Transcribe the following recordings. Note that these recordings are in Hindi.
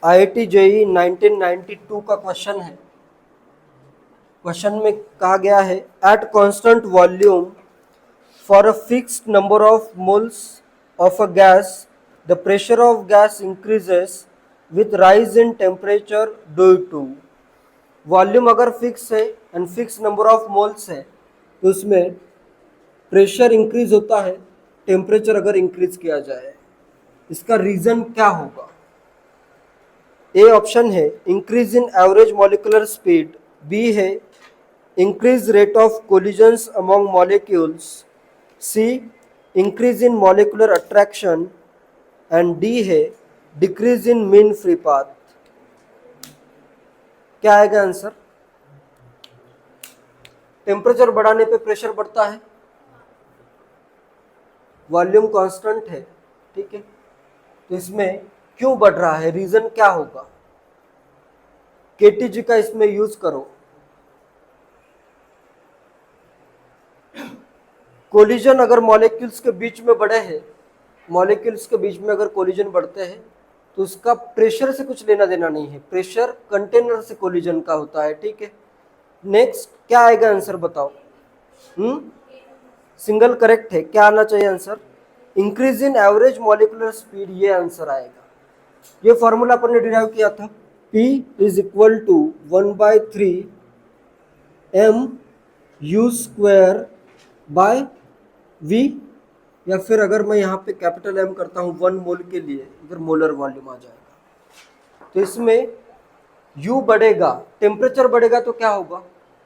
IIT JEE 1992 का क्वेश्चन है। क्वेश्चन में कहा गया है at constant volume for a fixed number of moles of a gas the pressure of gas increases with rise in temperature due to. Volume अगर फिक्स है and fix number of moles है तो उसमें प्रेशर इंक्रीज होता है टेम्परेचर अगर इंक्रीज किया जाए। इसका रीजन क्या होगा? ए ऑप्शन है increase in average molecular speed, B है increase rate of collisions among molecules, C increase in molecular attraction and D है decrease in mean free path. क्या आएगा आंसर? टेम्परेचर बढ़ाने पे प्रेशर बढ़ता है, वॉल्यूम कांस्टेंट है, ठीक है, तो इसमें क्यों बढ़ रहा है, रीजन क्या होगा? केटीजी का इसमें यूज करो। कोलिजन अगर मॉलिक्यूल्स के बीच में बढ़े हैं, मॉलिक्यूल्स के बीच में अगर कोलिजन बढ़ते हैं तो उसका प्रेशर से कुछ लेना देना नहीं है, प्रेशर कंटेनर से कोलिजन का होता है, ठीक है। नेक्स्ट क्या आएगा आंसर बताओ? सिंगल करेक्ट है। क्या आना चाहिए answer? Increase in average molecular speed, ये आंसर आएगा। ये फॉर्मूला अपन ने डिराइव किया था, P is equal to 1/3 mu² by V, या फिर अगर मैं यहाँ पे कैपिटल M करता हूँ 1 मोल के लिए, इधर मोलर वॉल्यूम आ जाएगा। तो इसमें U बढ़ेगा, टेम्परेचर बढ़ेगा तो क्या होगा?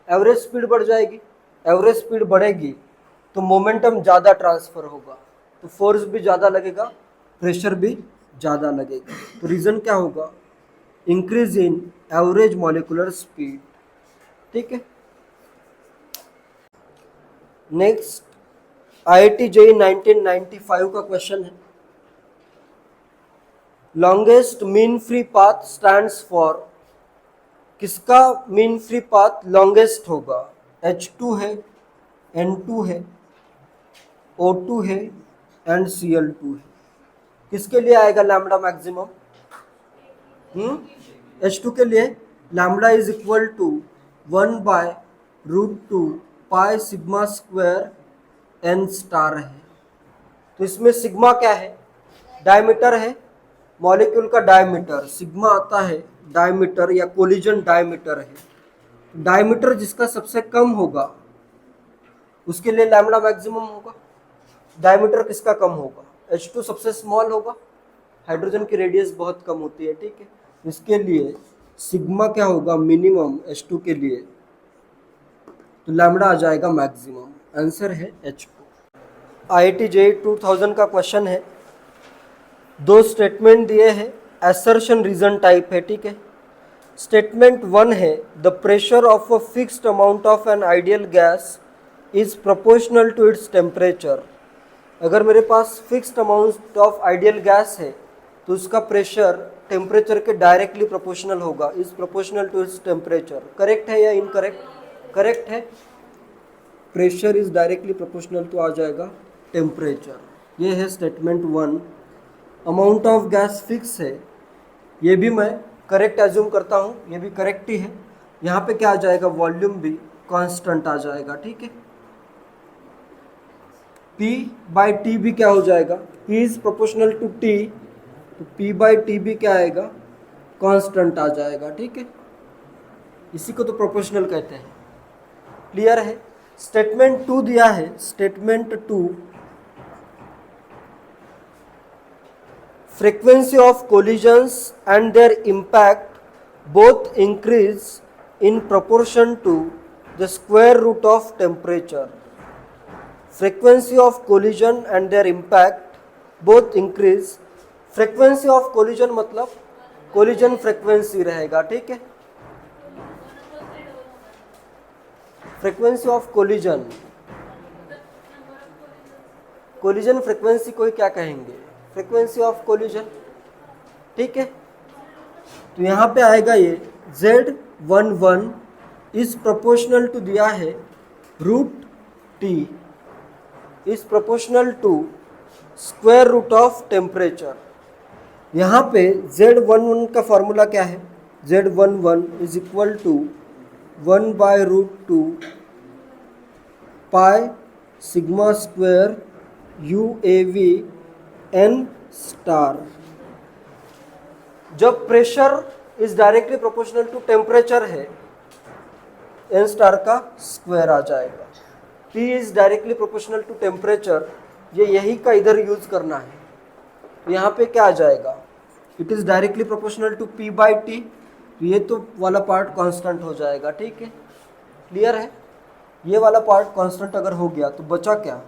एवरेज स्पीड बढ़ जाएगी, एवरेज स्पीड बढ़ेगी तो मोमेंटम ज़्यादा ट्रांसफर होगा, तो फोर्स भी ज़्यादा लगेगा, प्रेशर भी ज़्यादा लगेगा। तो रीज़न क्या होगा? Increase in average molecular speed, ठीक है। नेक्स्ट IIT JEE 1995 का क्वेश्चन है longest mean free path stands for. किसका मीन फ्री पाथ लॉन्गेस्ट होगा? H2 है, N2 है, O2 है एंड Cl2 है। किसके लिए आएगा लैम्बडा मैक्सिमम? H2 के लिए lambda is equal to 1/√2 pi sigma square n star है। तो इसमें सिग्मा क्या है? डायमीटर है, मॉलिक्यूल का डायमीटर, सिग्मा आता है डायमीटर या कोलिजन डायमीटर है। डायमीटर जिसका सबसे कम होगा उसके लिए लैम्बडा मैक्सिमम होगा। डायमीटर किसका कम होगा? H2 सबसे स्मॉल होगा, हाइड्रोजन की रेडियस बहुत कम होती है, ठीक है। इसके लिए सिग्मा क्या होगा? मिनिमम H2 के लिए, तो लैम्बडा आ जाएगा मैक्सिमम। आंसर है H2। IIT JEE 2000 का क्वेश्चन है, दो स्टेटमेंट दिए हैं, असर्शन रीजन टाइप है, ठीक है। स्टेटमेंट 1 है the pressure of a fixed amount of an ideal gas is proportional to its temperature. अगर मेरे पास fixed amount of ideal gas है तो उसका प्रेशर टेम्परेचर के डायरेक्टली प्रोपोर्शनल होगा, is proportional to its temperature. Correct है या इनकरेक्ट? करेक्ट है, प्रेशर इज डायरेक्टली प्रोपोर्शनल तो आ जाएगा टेम्परेचर। ये है statement 1। Amount of gas fix है, ये भी मैं करेक्ट एज्यूम करता हूँ, ये भी करेक्ट ही है। यहाँ पे क्या आ जाएगा? वॉल्यूम भी कांस्टेंट आ जाएगा, ठीक है। P/T भी क्या हो जाएगा? P is proportional to T, तो P/T भी क्या आएगा? कांस्टेंट आ जाएगा, ठीक है। इसी को तो प्रोपोर्शनल कहते हैं। क्लियर है? स्टेटमेंट 2 दिया है, statement 2 frequency of collisions and their impact both increase in proportion to the square root of temperature. Frequency of collision and their impact both increase. Frequency of collision मतलब collision frequency रहेगा, ठीक है। Frequency of collision, collision frequency को ही क्या कहेंगे? फ्रीक्वेंसी ऑफ कोलिजन, ठीक है। तो यहाँ पे आएगा ये Z11 इज प्रोपोर्शनल टू दिया है √T is proportional to square root of temperature. यहाँ पे Z11 का फॉर्मूला क्या है? Z11 is equal to 1/√2 pi sigma square UAV N star. जब pressure is directly proportional to temperature है, N स्टार का स्क्वायर आ जाएगा। P is directly proportional to temperature, ये यही का इधर यूज करना है। यहाँ पे क्या आ जाएगा? It is directly proportional to P/T, ये तो वाला पार्ट कांस्टेंट हो जाएगा। ठीक है, क्लियर है? ये वाला पार्ट कांस्टेंट अगर हो गया तो बचा क्या?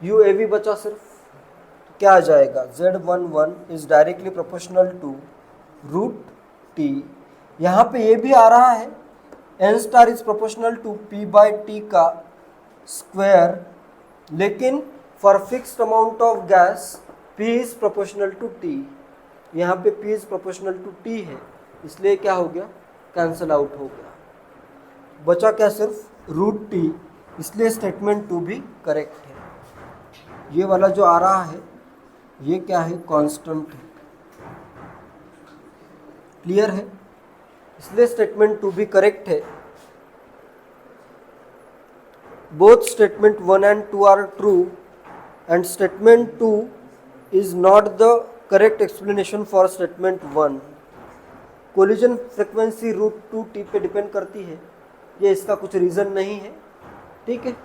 UAV बचा सिर्फ। तो क्या आ जाएगा? Z11 is directly proportional to √T। यहाँ पे ये भी आ रहा है N star is proportional to P/T का स्क्वायर, लेकिन for fixed amount of gas P is proportional to T। यहाँ पे P is proportional to T है, इसलिए क्या हो गया? कैंसल आउट हो गया। बचा क्या? सिर्फ √T, इसलिए स्टेटमेंट 2 भी करेक्ट है। ये वाला जो आ रहा है ये क्या है? कांस्टेंट है। क्लियर है? इसलिए स्टेटमेंट 2 भी करेक्ट है। Both statement 1 and 2 are true and statement 2 is not the correct explanation for statement 1। Collision frequency √2T पे डिपेंड करती है, ये इसका कुछ रीज़न नहीं है। ठीक है,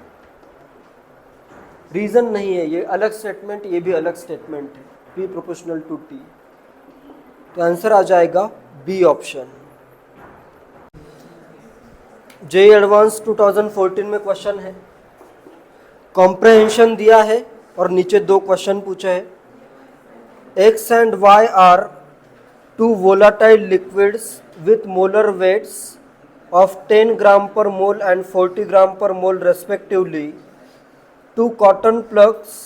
रीज़न नहीं है, ये अलग स्टेटमेंट, ये भी अलग स्टेटमेंट है, P प्रोपोर्शनल टू T। तो आंसर आ जाएगा बी ऑप्शन। JEE एडवांस 2014 में क्वेश्चन है, कॉम्प्रहेंशन दिया है और नीचे 2 क्वेश्चन पूछे हैं। X and Y are 2 volatile liquids with molar weights of 10 gram per mole and 40 gram per mole respectively. 2 cotton plugs,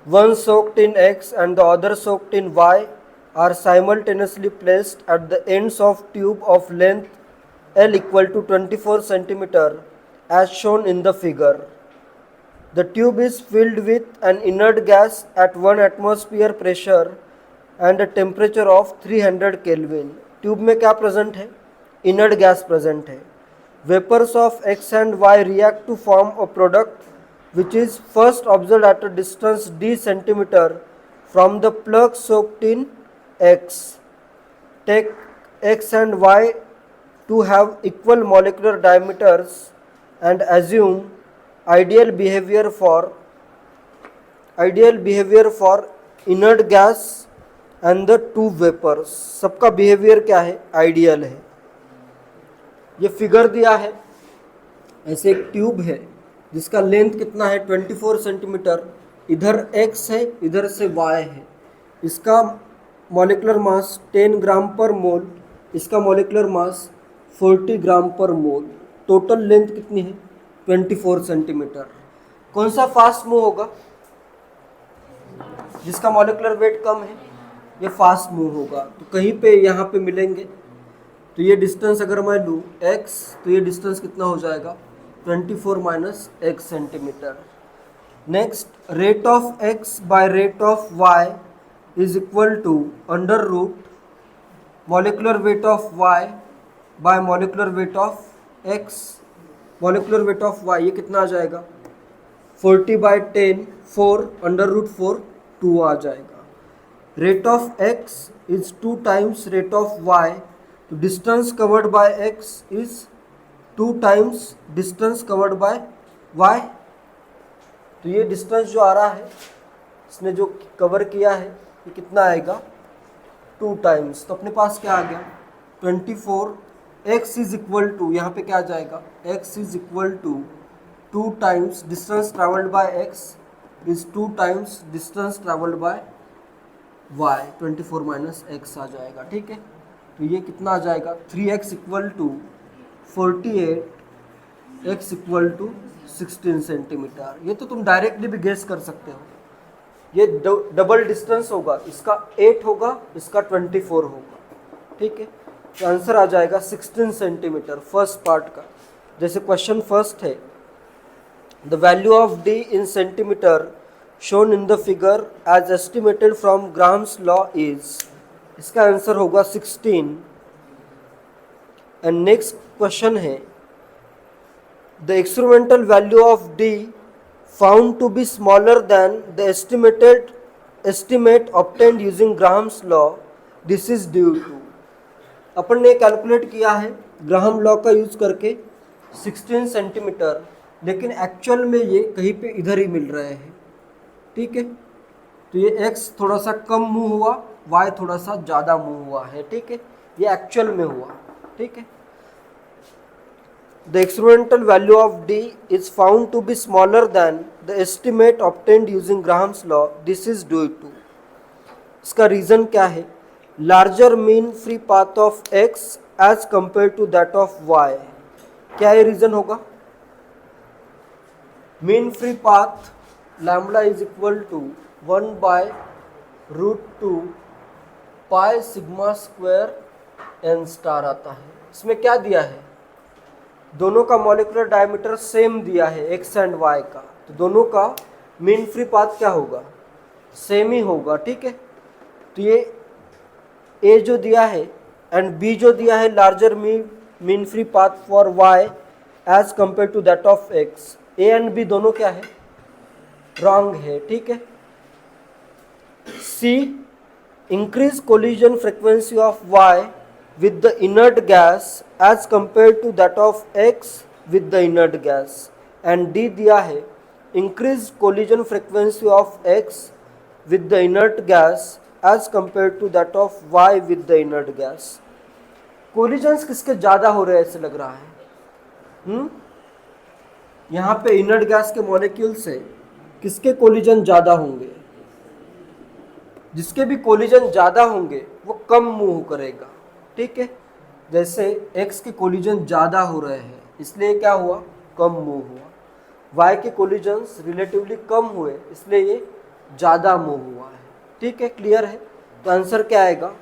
one soaked in X and the other soaked in Y, are simultaneously placed at the ends of tube of length L equal to 24 centimeter as shown in the figure. The tube is filled with an inert gas at 1 atmosphere pressure and a temperature of 300 Kelvin. Tube में क्या प्रेजेंट है? इनर्ट गैस प्रेजेंट है। Vapors of X and Y react to form a product which is first observed at a distance d centimeter from the plug soaked in X. Take X and Y to have equal molecular diameters and assume ideal behavior for inert gas and the 2 vapors। सबका बिहेवियर क्या है? आइडियल है। ये फिगर दिया है, ऐसे एक ट्यूब है जिसका लेंथ कितना है? 24 सेंटीमीटर। इधर X है, इधर से Y है। इसका मॉलिक्यूलर मास 10 ग्राम पर मोल, इसका मॉलिक्यूलर मास 40 ग्राम पर मोल। टोटल लेंथ कितनी है? 24 सेंटीमीटर। कौन सा फास्ट मूव होगा? जिसका मॉलिक्यूलर वेट कम है, ये फास्ट मूव होगा। तो कहीं पे यहाँ पे मिलेंगे, तो ये डिस्टेंस अगर मैं लूँ x, तो ये डिस्टेंस कितना हो जाएगा? 24 minus x centimetre. Next, rate of x by rate of y is equal to under root molecular weight of y by molecular weight of x। Molecular weight of y ये कितना आ जाएगा? 40/10, 4 अंडर रूट 4, 2 आ जाएगा। Rate of x is 2 times rate of y, तो distance covered by x is 2 times distance covered by y। तो ये डिस्टेंस जो आ रहा है, इसने जो कवर किया है, ये कितना आएगा? 2 टाइम्स। तो अपने पास क्या आ गया? 24। x इज इक्वल टू, यहाँ पे क्या आ जाएगा? x is equal to 2 times distance travelled by x is 2 times distance travelled by y। 24 minus x आ जाएगा। ठीक है, तो ये कितना आ जाएगा? 3x equal to 48, x equal to 16 centimetre. ये तो तुम डायरेक्टली भी गेस कर सकते हो। ये डबल डिस्टेंस होगा, इसका 8 होगा, इसका 24 होगा। ठीक है, तो आंसर आ जाएगा 16 सेंटीमीटर फर्स्ट पार्ट का। जैसे क्वेश्चन फर्स्ट है, the value of d in centimetre shown in the figure as estimated from Graham's law is, इसका आंसर होगा 16। एंड नेक्स्ट क्वेश्चन है, the experimental value of d found to be smaller than the estimate obtained using Graham's law, this is due to, अपन ने कैलकुलेट किया है ग्राहम लॉ का यूज करके 16 सेंटीमीटर, लेकिन एक्चुअल में ये कहीं पे इधर ही मिल रहे हैं। ठीक है, तो ये x थोड़ा सा कम मूव हुआ, y थोड़ा सा ज़्यादा मूव हुआ है। ठीक है, ये एक्चुअल में हुआ। ठीक है, the experimental value of d is found to be smaller than the estimate obtained using Graham's law, this is due to, इसका रीज़न क्या है, larger mean free path of x as compare to that of y। क्या ये रीज़न होगा, mean free path lambda is equal to 1/√2 pi sigma square n star आता है। इसमें क्या दिया है, दोनों का मॉलिक्यूलर डायमीटर सेम दिया है x एंड y का, तो दोनों का मीन फ्री पाथ क्या होगा, सेम ही होगा। ठीक है, तो ये a जो दिया है एंड b जो दिया है larger mean free path for y as compare to that of x, a and b दोनों क्या है, रॉन्ग है। ठीक है, C, increase collision frequency of Y with the inert gas as compared to that of X with the inert gas, and D दिया है increase collision frequency of X with the inert gas as compared to that of Y with the inert gas। collisions किसके ज़्यादा हो रहे हैं ऐसे लग रहा है, यहाँ पे इनर्ट गैस के मॉलिक्यूल से किसके कोलिजन ज़्यादा होंगे, जिसके भी कोलिजन ज़्यादा होंगे वो कम मूव करेगा। ठीक है, जैसे x के कोलिजन ज़्यादा हो रहे हैं इसलिए क्या हुआ, कम मूव हुआ, y के कोलिजन्स रिलेटिवली कम हुए इसलिए ये ज़्यादा मूव हुआ है। ठीक है, क्लियर है, तो आंसर क्या आएगा,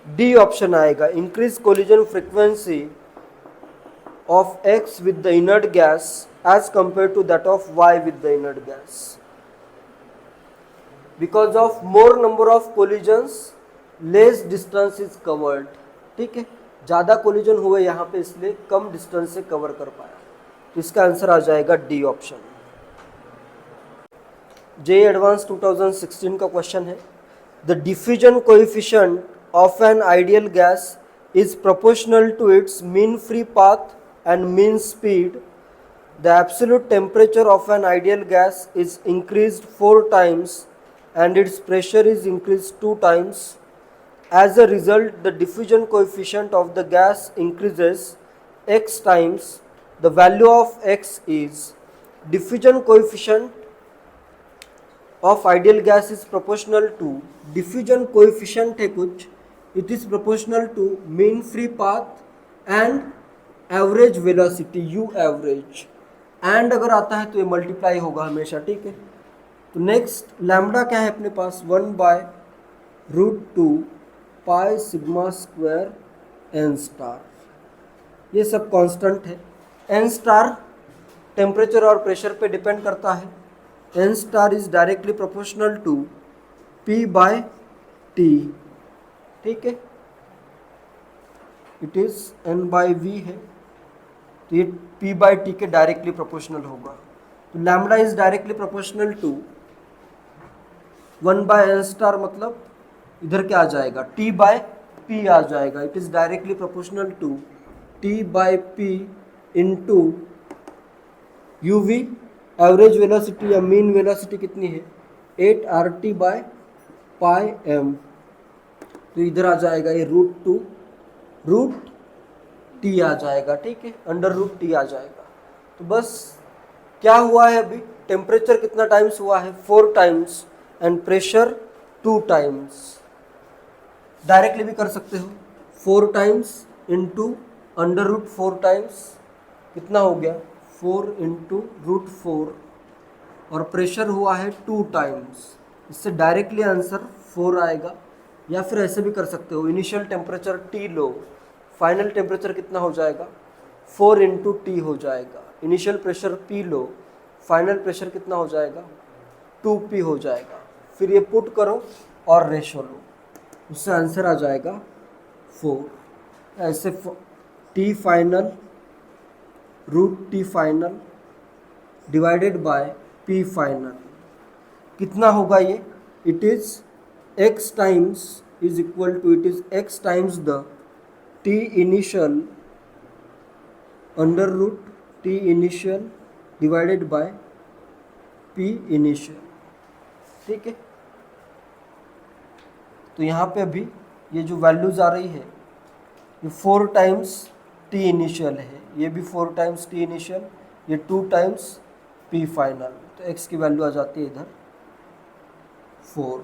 डी ऑप्शन आएगा, increase collision frequency of x with the inert gas as compare to that of y with the inert gas, because of more number of collisions less distance is covered। ठीक है, ज़्यादा कोलिजन हुए यहाँ पे इसलिए कम डिस्टेंस से कवर कर पाया, तो इसका आंसर आ जाएगा डी ऑप्शन। जे एडवांस 2016 का क्वेश्चन है, the diffusion coefficient of an ideal gas is proportional to its mean free path and mean speed, the absolute temperature of an ideal gas is increased 4 times and its pressure is increased 2 times. As a result, the diffusion coefficient of the gas increases x times. The value of x is, diffusion coefficient of ideal gas is proportional to, diffusion coefficient है कुछ, it is proportional to mean free path and average velocity u average, and अगर आता है तो ये मल्टीप्लाई होगा हमेशा। ठीक है, तो नेक्स्ट लैम्बडा क्या है अपने पास, 1/√2 pi sigma square n star, ये सब कांस्टेंट है। n स्टार टेम्परेचर और प्रेशर पे डिपेंड करता है, n star is directly proportional to p/t। ठीक है, इट इज n/v है, तो ये p/t के डायरेक्टली प्रोपोर्शनल होगा, तो lambda is directly proportional to 1/n star, मतलब इधर क्या आ जाएगा, t/p आ जाएगा, it is directly proportional to t/p into uv, average velocity या मीन वेलोसिटी कितनी है, 8RT/πm, तो इधर आ जाएगा ये √2√t आ जाएगा। ठीक है, √t आ जाएगा। तो बस क्या हुआ है अभी, टेम्परेचर कितना टाइम्स हुआ है, 4 times, and pressure 2 times. Directly भी कर सकते हो, 4 टाइम्स इंटू √4 टाइम्स, कितना हो गया 4 इंटू √4, और प्रेशर हुआ है 2 टाइम्स, इससे डायरेक्टली आंसर 4 आएगा। या फिर ऐसे भी कर सकते हो, इनिशियल टेम्परेचर T लो, फाइनल टेम्परेचर कितना हो जाएगा, 4 इंटू T हो जाएगा। इनिशियल प्रेशर P लो, फाइनल प्रेशर कितना हो जाएगा, 2p हो जाएगा। फिर ये पुट करो और रेशो लो, उससे आंसर आ जाएगा 4। ऐसे t final root t final divided by p final कितना होगा ये? It is x times is equal to, it is x times the t initial under root t initial divided by p initial. ठीक है, तो यहाँ पे अभी ये जो वैल्यूज आ रही है ये 4 टाइम्स t इनिशियल है, ये भी 4 टाइम्स t इनिशियल, ये 2 टाइम्स p फाइनल, तो x की वैल्यू आ जाती है इधर 4।